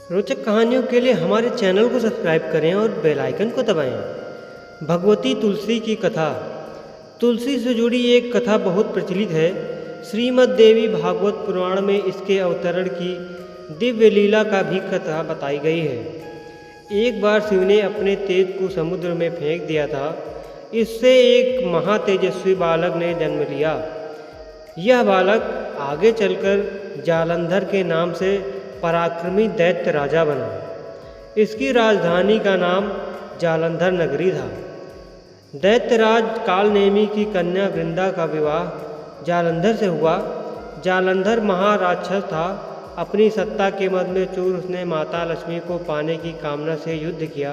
रोचक कहानियों के लिए हमारे चैनल को सब्सक्राइब करें और बेल आइकन को दबाएं। भगवती तुलसी की कथा। तुलसी से जुड़ी एक कथा बहुत प्रचलित है। श्रीमद् देवी भागवत पुराण में इसके अवतरण की दिव्य लीला का भी कथा बताई गई है। एक बार शिव ने अपने तेज को समुद्र में फेंक दिया था। इससे एक महातेजस्वी बालक ने जन्म लिया। यह बालक आगे चलकर जालंधर के नाम से पराक्रमी दैत्य राजा बना। इसकी राजधानी का नाम जालंधर नगरी था। दैत्यराज कालनेमी की कन्या वृंदा का विवाह जालंधर से हुआ। जालंधर महाराक्षस था। अपनी सत्ता के मद में चूर उसने माता लक्ष्मी को पाने की कामना से युद्ध किया,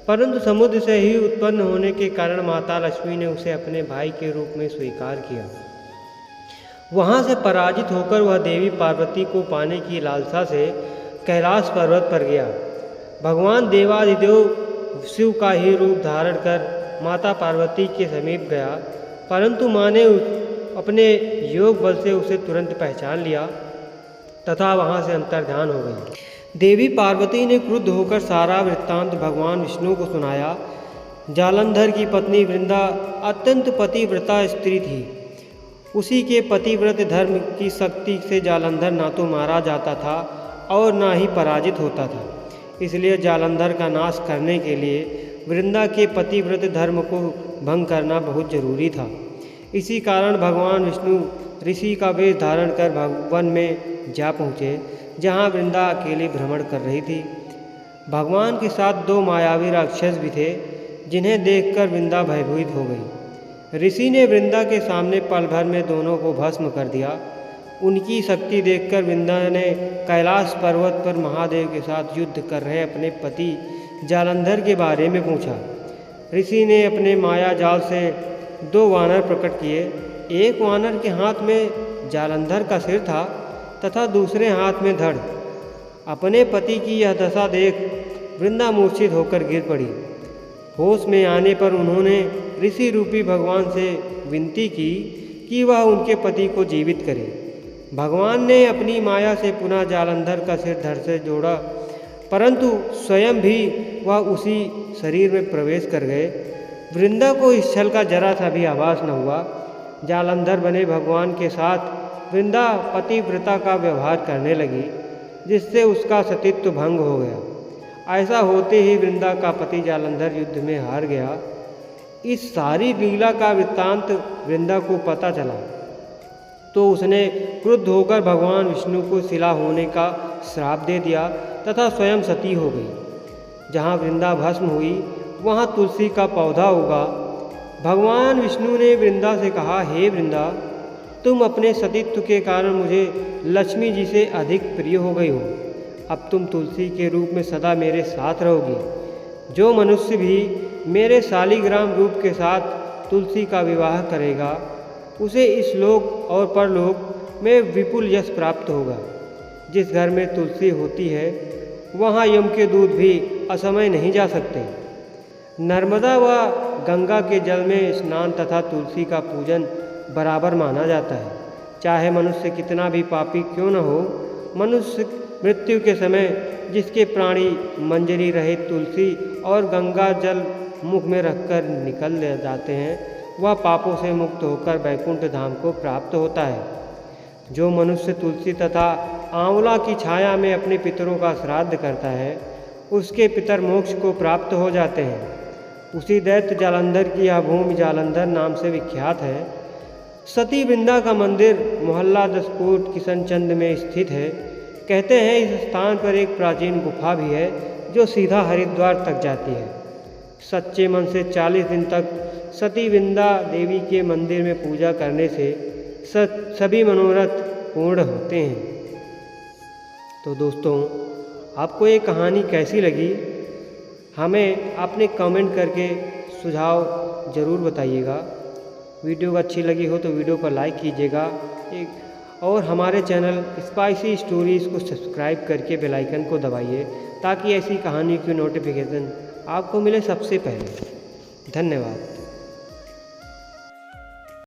परंतु समुद्र से ही उत्पन्न होने के कारण माता लक्ष्मी ने उसे अपने भाई के रूप में स्वीकार किया। वहाँ से पराजित होकर वह देवी पार्वती को पाने की लालसा से कैलाश पर्वत पर गया। भगवान देवादिदेव शिव का ही रूप धारण कर माता पार्वती के समीप गया, परंतु माँ ने अपने योग बल से उसे तुरंत पहचान लिया तथा वहाँ से अंतर्ध्यान हो गई। देवी पार्वती ने क्रुद्ध होकर सारा वृत्तांत भगवान विष्णु को सुनाया। जालंधर की पत्नी वृंदा अत्यंत पतिव्रता स्त्री थी। उसी के पतिव्रत धर्म की शक्ति से जालंधर ना तो मारा जाता था और ना ही पराजित होता था। इसलिए जालंधर का नाश करने के लिए वृंदा के पतिव्रत धर्म को भंग करना बहुत जरूरी था। इसी कारण भगवान विष्णु ऋषि का वेश धारण कर वन में जा पहुँचे, जहाँ वृंदा अकेली भ्रमण कर रही थी। भगवान के साथ दो मायावी राक्षस भी थे, जिन्हें देखकर वृंदा भयभीत हो गई। ऋषि ने वृंदा के सामने पल भर में दोनों को भस्म कर दिया। उनकी शक्ति देखकर वृंदा ने कैलाश पर्वत पर महादेव के साथ युद्ध कर रहे अपने पति जालंधर के बारे में पूछा। ऋषि ने अपने माया जाल से दो वानर प्रकट किए। एक वानर के हाथ में जालंधर का सिर था तथा दूसरे हाथ में धड़। अपने पति की यह दशा देख वृंदा मूर्छित होकर गिर पड़ी। होश में आने पर उन्होंने ऋषि रूपी भगवान से विनती की कि वह उनके पति को जीवित करे। भगवान ने अपनी माया से पुनः जालंधर का सिर धड़ से जोड़ा, परंतु स्वयं भी वह उसी शरीर में प्रवेश कर गए। वृंदा को इस छल का जरा सा भी आभास न हुआ। जालंधर बने भगवान के साथ वृंदा पतिव्रता का व्यवहार करने लगी, जिससे उसका सतीत्व भंग हो गया। ऐसा होते ही वृंदा का पति जालंधर युद्ध में हार गया। इस सारी लीला का वृत्तांत वृंदा को पता चला तो उसने क्रुद्ध होकर भगवान विष्णु को शिला होने का श्राप दे दिया तथा स्वयं सती हो गई। जहाँ वृंदा भस्म हुई वहाँ तुलसी का पौधा उगा। भगवान विष्णु ने वृंदा से कहा, हे वृंदा, तुम अपने सतीत्व के कारण मुझे लक्ष्मी जी से अधिक प्रिय हो गई हो। अब तुम तुलसी के रूप में सदा मेरे साथ रहोगी। जो मनुष्य भी मेरे शालिग्राम रूप के साथ तुलसी का विवाह करेगा, उसे इस लोक और परलोक में विपुल यश प्राप्त होगा। जिस घर में तुलसी होती है वहाँ यम के दूत भी असमय नहीं जा सकते। नर्मदा व गंगा के जल में स्नान तथा तुलसी का पूजन बराबर माना जाता है। चाहे मनुष्य कितना भी पापी क्यों न हो, मनुष्य मृत्यु के समय जिसके प्राणी मंजरी रहित तुलसी और गंगा जल मुख में रखकर निकल जाते हैं, वह पापों से मुक्त होकर वैकुंठ धाम को प्राप्त होता है। जो मनुष्य तुलसी तथा आंवला की छाया में अपने पितरों का श्राद्ध करता है, उसके पितर मोक्ष को प्राप्त हो जाते हैं। उसी दैत्य जालंधर की यह भूमि जालंधर नाम से विख्यात है। सती वृंदा का मंदिर मोहल्ला दसकोट किशनचंद में स्थित है। कहते हैं इस स्थान पर एक प्राचीन गुफा भी है जो सीधा हरिद्वार तक जाती है। सच्चे मन से 40 दिन तक सती वृंदा देवी के मंदिर में पूजा करने से सभी मनोरथ पूर्ण होते हैं। तो दोस्तों, आपको ये कहानी कैसी लगी, हमें अपने कमेंट करके सुझाव ज़रूर बताइएगा। वीडियो अच्छी लगी हो तो वीडियो को लाइक कीजिएगा और हमारे चैनल स्पाइसी स्टोरीज़ को सब्सक्राइब करके बेल आइकन को दबाइए, ताकि ऐसी कहानी की नोटिफिकेशन आपको मिले सबसे पहले। धन्यवाद।